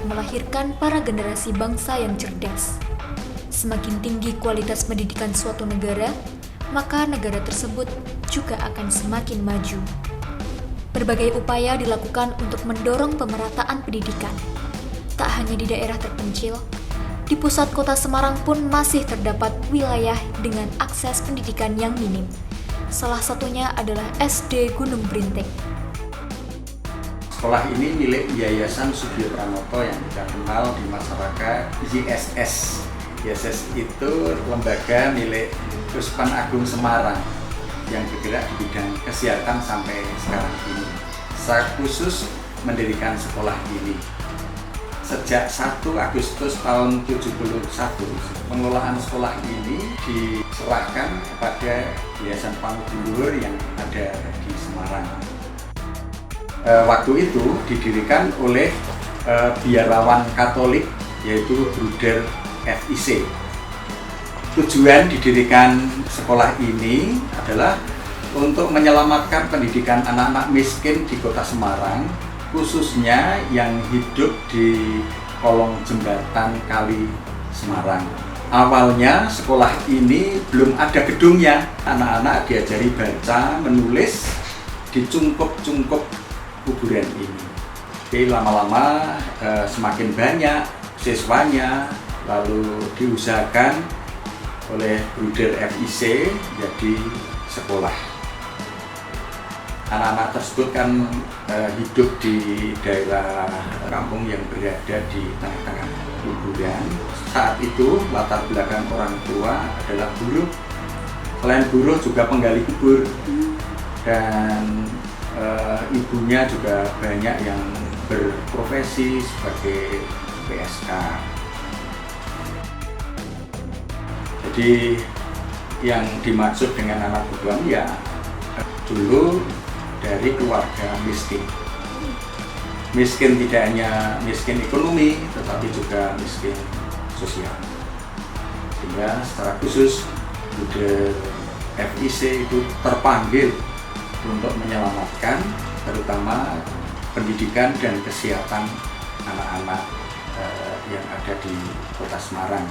melahirkan para generasi bangsa yang cerdas. Semakin tinggi kualitas pendidikan suatu negara, maka negara tersebut juga akan semakin maju. Berbagai upaya dilakukan untuk mendorong pemerataan pendidikan. Tak hanya di daerah terpencil, di pusat kota Semarang pun masih terdapat wilayah dengan akses pendidikan yang minim. Salah satunya adalah SD Gunung Brintik. Sekolah ini milik Yayasan Sugiyo Pranoto yang kita kenal di masyarakat YSS. YSS itu lembaga milik Kuspan Agung Semarang yang bergerak di bidang kesehatan sampai sekarang ini. Saya khusus mendirikan sekolah ini. Sejak 1 Agustus tahun 71, pengelolaan sekolah ini diserahkan kepada Yayasan Panguduluhur yang ada di Semarang. Waktu itu didirikan oleh biarawan Katolik yaitu Bruder FIC. Tujuan didirikan sekolah ini adalah untuk menyelamatkan pendidikan anak-anak miskin di kota Semarang, khususnya yang hidup di kolong jembatan Kali Semarang. Awalnya sekolah ini belum ada gedungnya. Anak-anak diajari baca, menulis di cungkup-cungkup kuburan ini. Jadi lama-lama semakin banyak siswanya, lalu diusahakan oleh Bruder FIC jadi sekolah. Anak-anak tersebut kan hidup di daerah kampung yang berada di tengah-tengah kuburan. Saat itu latar belakang orang tua adalah buruh. Selain buruh juga penggali kubur, dan ibunya juga banyak yang berprofesi sebagai PSK. Jadi yang dimaksud dengan anak buruan ya dulu dari keluarga miskin. Miskin tidak hanya miskin ekonomi, tetapi juga miskin sosial. Sehingga secara khusus Bruder FIC itu terpanggil untuk menyelamatkan terutama pendidikan dan kesehatan anak-anak yang ada di kota Semarang.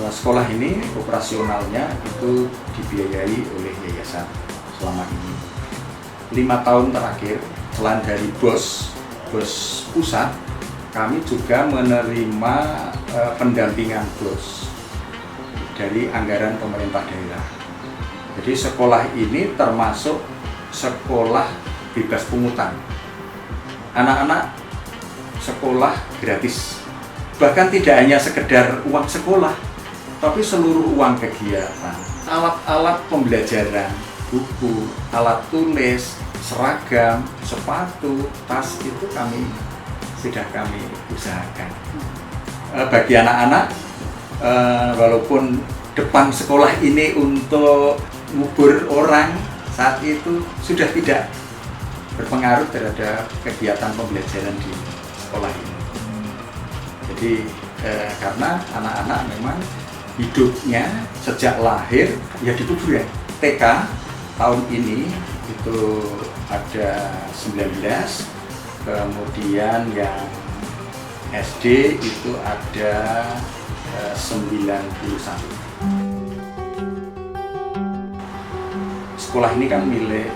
Sekolah ini operasionalnya itu dibiayai oleh yayasan selama ini. 5 tahun terakhir, selain dari bos pusat, kami juga menerima pendampingan bos dari anggaran pemerintah daerah. Jadi sekolah ini termasuk sekolah bebas pungutan. Anak-anak sekolah gratis. Bahkan tidak hanya sekedar uang sekolah, tapi seluruh uang kegiatan, alat-alat pembelajaran, buku, alat tulis, seragam, sepatu, tas itu sudah kami usahakan. Bagi anak-anak, walaupun depan sekolah ini untuk ngubur orang, saat itu sudah tidak berpengaruh terhadap kegiatan pembelajaran di sekolah ini. Jadi karena anak-anak memang hidupnya sejak lahir ya di kuburan. TK tahun ini itu ada 19, kemudian yang SD itu ada 91. Sekolah ini kan milik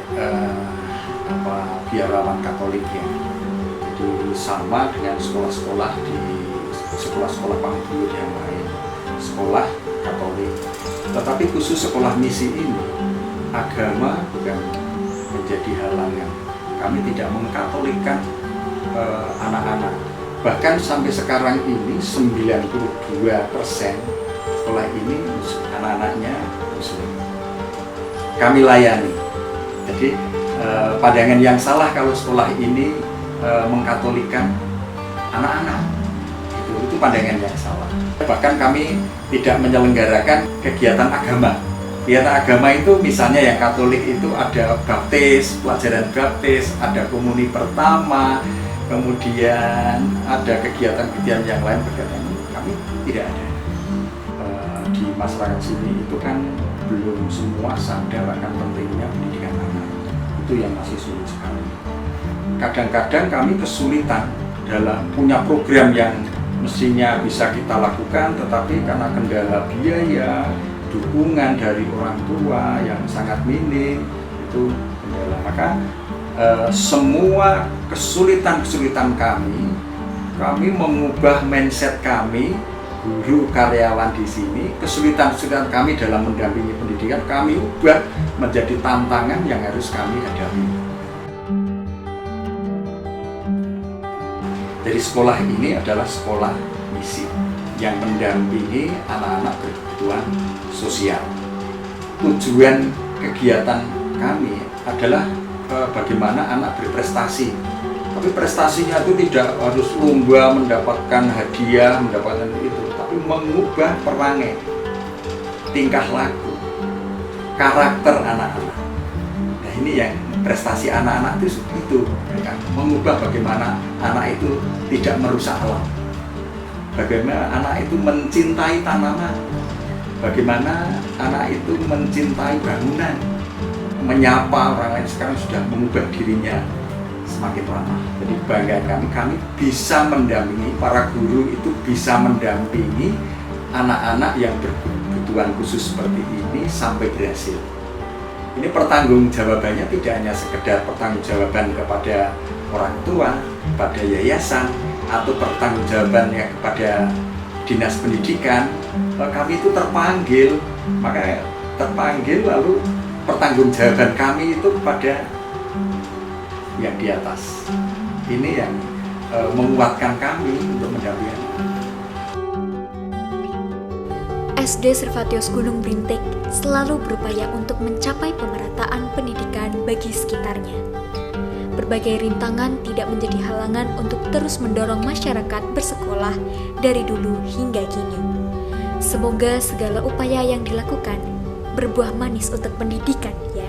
biarawan Katolik ya. Jadi sama dengan sekolah-sekolah Panguduluhur yang lain. Sekolah Katolik, tetapi khusus sekolah misi ini agama bukan menjadi halangan. Kami tidak mengkatolikan anak-anak. Bahkan sampai sekarang ini 92% sekolah ini anak-anaknya Muslim. Kami layani. Jadi pandangan yang salah kalau sekolah ini mengkatolikan anak-anak. Itu pandangan yang salah. Bahkan kami tidak menyelenggarakan kegiatan agama. Kegiatan agama itu misalnya yang Katolik itu ada baptis, pelajaran baptis, ada komuni pertama, kemudian ada kegiatan-kegiatan yang lain berkaitan. Kami tidak ada. Di masyarakat sini itu kan belum semua sadar akan pentingnya pendidikan anak. Itu itu yang masih sulit sekali. Kadang-kadang kami kesulitan dalam punya program yang mestinya bisa kita lakukan, tetapi karena kendala biaya, dukungan dari orang tua yang sangat minim, itu kendala. Maka semua kesulitan-kesulitan kami mengubah mindset kami, guru karyawan di sini, kesulitan-kesulitan kami dalam mendampingi pendidikan, kami ubah menjadi tantangan yang harus kami hadapi. Jadi sekolah ini adalah sekolah misi yang mendampingi anak-anak berkebutuhan sosial. Tujuan kegiatan kami adalah bagaimana anak berprestasi. Tapi prestasinya itu tidak harus lomba mendapatkan hadiah, mendapatkan itu, tapi mengubah perangai, tingkah laku, karakter anak-anak. Nah ini yang prestasi anak-anak itu ya kan? Mengubah bagaimana anak itu tidak merusak alam, bagaimana anak itu mencintai tanaman, bagaimana anak itu mencintai bangunan, menyapa orang lain. Sekarang sudah mengubah dirinya semakin ramah. Jadi kebanggaan kami bisa mendampingi, para guru itu bisa mendampingi anak-anak yang berkebutuhan khusus seperti ini sampai berhasil. Ini pertanggungjawabannya tidak hanya sekedar pertanggungjawaban kepada orang tua, kepada yayasan, atau pertanggungjawabannya kepada dinas pendidikan. Kami itu terpanggil, maka terpanggil lalu pertanggungjawaban kami itu kepada yang di atas. Ini yang menguatkan kami untuk mendampingi. SD Servatius Gunung Brintik selalu berupaya untuk mencapai pemerataan pendidikan bagi sekitarnya. Berbagai rintangan tidak menjadi halangan untuk terus mendorong masyarakat bersekolah dari dulu hingga kini. Semoga segala upaya yang dilakukan berbuah manis untuk pendidikan, ya.